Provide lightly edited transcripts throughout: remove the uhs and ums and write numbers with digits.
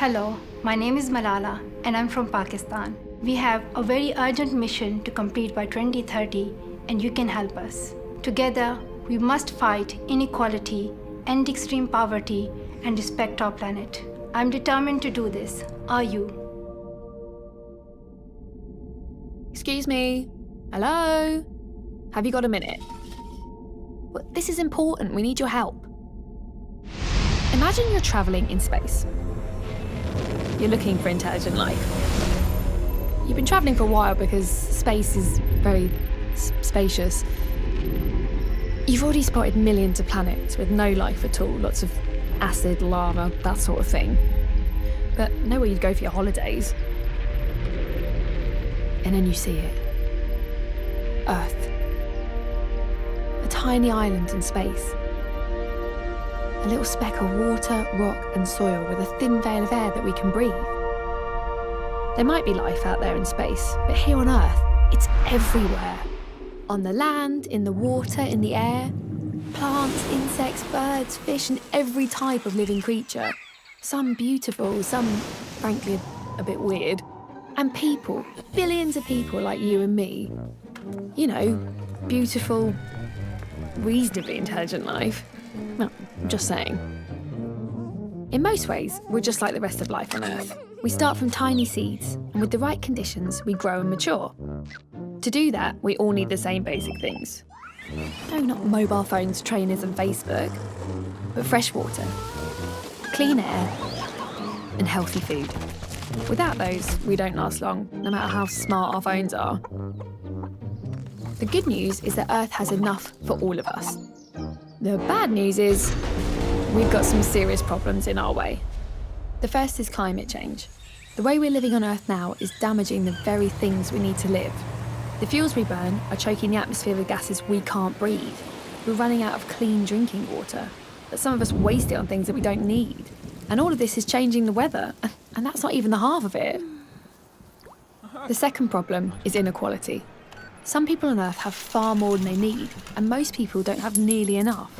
Hello, my name is Malala and I'm from Pakistan. We have a very urgent mission to complete by 2030 and you can help us. Together, we must fight inequality, end extreme poverty and respect our planet. I'm determined to do this. Are you? Excuse me. Hello? Have you got a minute? Well, this is important. We need your help. Imagine you're travelling in space. You're looking for intelligent life. You've been travelling for a while because space is very spacious. You've already spotted millions of planets with no life at all, lots of acid, lava, that sort of thing. But nowhere you'd go for your holidays. And then you see it. Earth. A tiny island in space. A little speck of water, rock and soil with a thin veil of air that we can breathe. There might be life out there in space, but here on Earth, it's everywhere. On the land, in the water, in the air. Plants, insects, birds, fish and every type of living creature. Some beautiful, some, frankly, a bit weird. And people, billions of people like you and me. You know, beautiful, reasonably intelligent life. Well, I'm just saying. In most ways, we're just like the rest of life on Earth. We start from tiny seeds, and with the right conditions, we grow and mature. To do that, we all need the same basic things. No, not mobile phones, trainers and Facebook, but fresh water, clean air, and healthy food. Without those, we don't last long, no matter how smart our phones are. The good news is that Earth has enough for all of us. The bad news is we've got some serious problems in our way. The first is climate change. The way we're living on Earth now is damaging the very things we need to live. The fuels we burn are choking the atmosphere with gases we can't breathe. We're running out of clean drinking water, but some of us waste it on things that we don't need. And all of this is changing the weather, and that's not even the half of it. The second problem is inequality. Some people on Earth have far more than they need, and most people don't have nearly enough.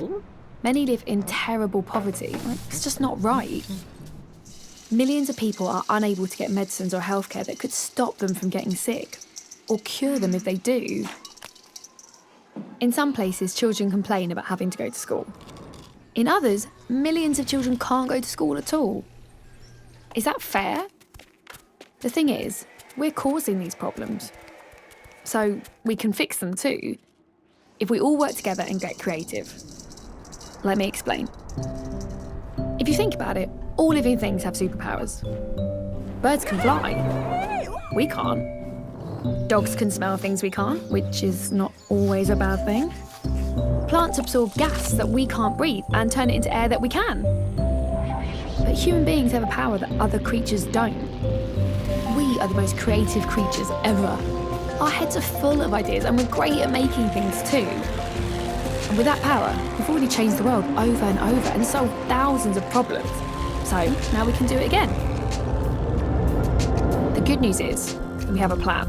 Many live in terrible poverty. It's just not right. Millions of people are unable to get medicines or healthcare that could stop them from getting sick, or cure them if they do. In some places, children complain about having to go to school. In others, millions of children can't go to school at all. Is that fair? The thing is, we're causing these problems. So we can fix them too, if we all work together and get creative. Let me explain. If you think about it, all living things have superpowers. Birds can fly. We can't. Dogs can smell things we can't, which is not always a bad thing. Plants absorb gas that we can't breathe and turn it into air that we can. But human beings have a power that other creatures don't. We are the most creative creatures ever. Our heads are full of ideas and we're great at making things too. And with that power, we've already changed the world over and over and solved thousands of problems. So now we can do it again. The good news is we have a plan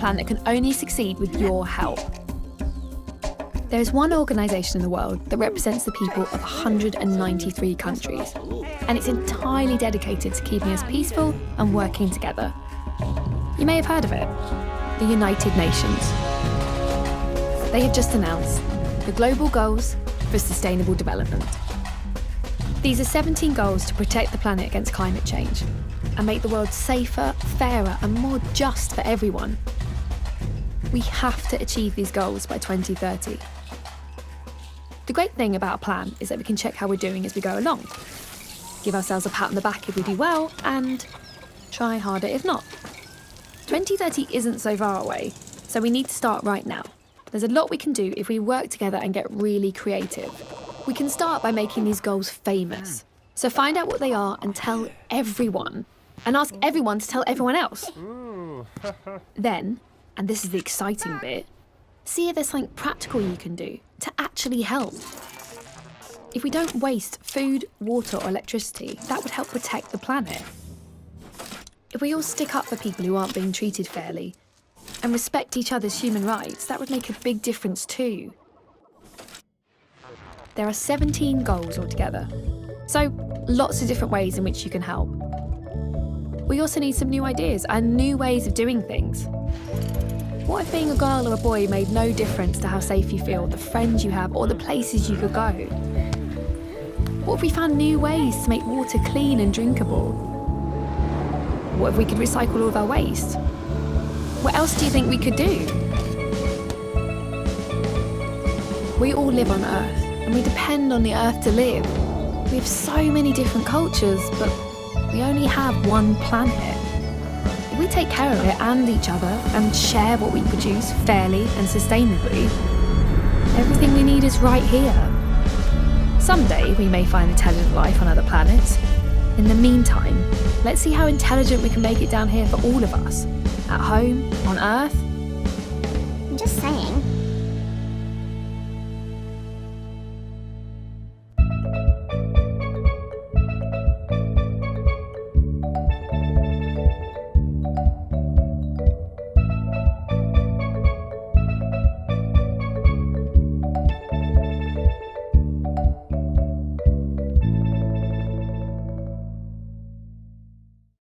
that can only succeed with your help. There is one organisation in the world that represents the people of 193 countries, and it's entirely dedicated to keeping us peaceful and working together. You may have heard of it. The United Nations. They have just announced the Global Goals for Sustainable Development. These are 17 goals to protect the planet against climate change and make the world safer, fairer and more just for everyone. We have to achieve these goals by 2030. The great thing about a plan is that we can check how we're doing as we go along, give ourselves a pat on the back if we do well and try harder if not. 2030 isn't so far away, so we need to start right now. There's a lot we can do if we work together and get really creative. We can start by making these goals famous. So find out what they are and tell everyone, and ask everyone to tell everyone else. Then, and this is the exciting bit, see if there's something practical you can do to actually help. If we don't waste food, water or electricity, that would help protect the planet. If we all stick up for people who aren't being treated fairly and respect each other's human rights, that would make a big difference too. There are 17 goals altogether, so lots of different ways in which you can help. We also need some new ideas and new ways of doing things. What if being a girl or a boy made no difference to how safe you feel, the friends you have, or the places you could go? What if we found new ways to make water clean and drinkable? What if we could recycle all of our waste? What else do you think we could do? We all live on Earth, and we depend on the Earth to live. We have so many different cultures, but we only have one planet. If we take care of it and each other and share what we produce fairly and sustainably, everything we need is right here. Someday we may find intelligent life on other planets. In the meantime, let's see how intelligent we can make it down here for all of us. At home, on Earth. I'm just saying.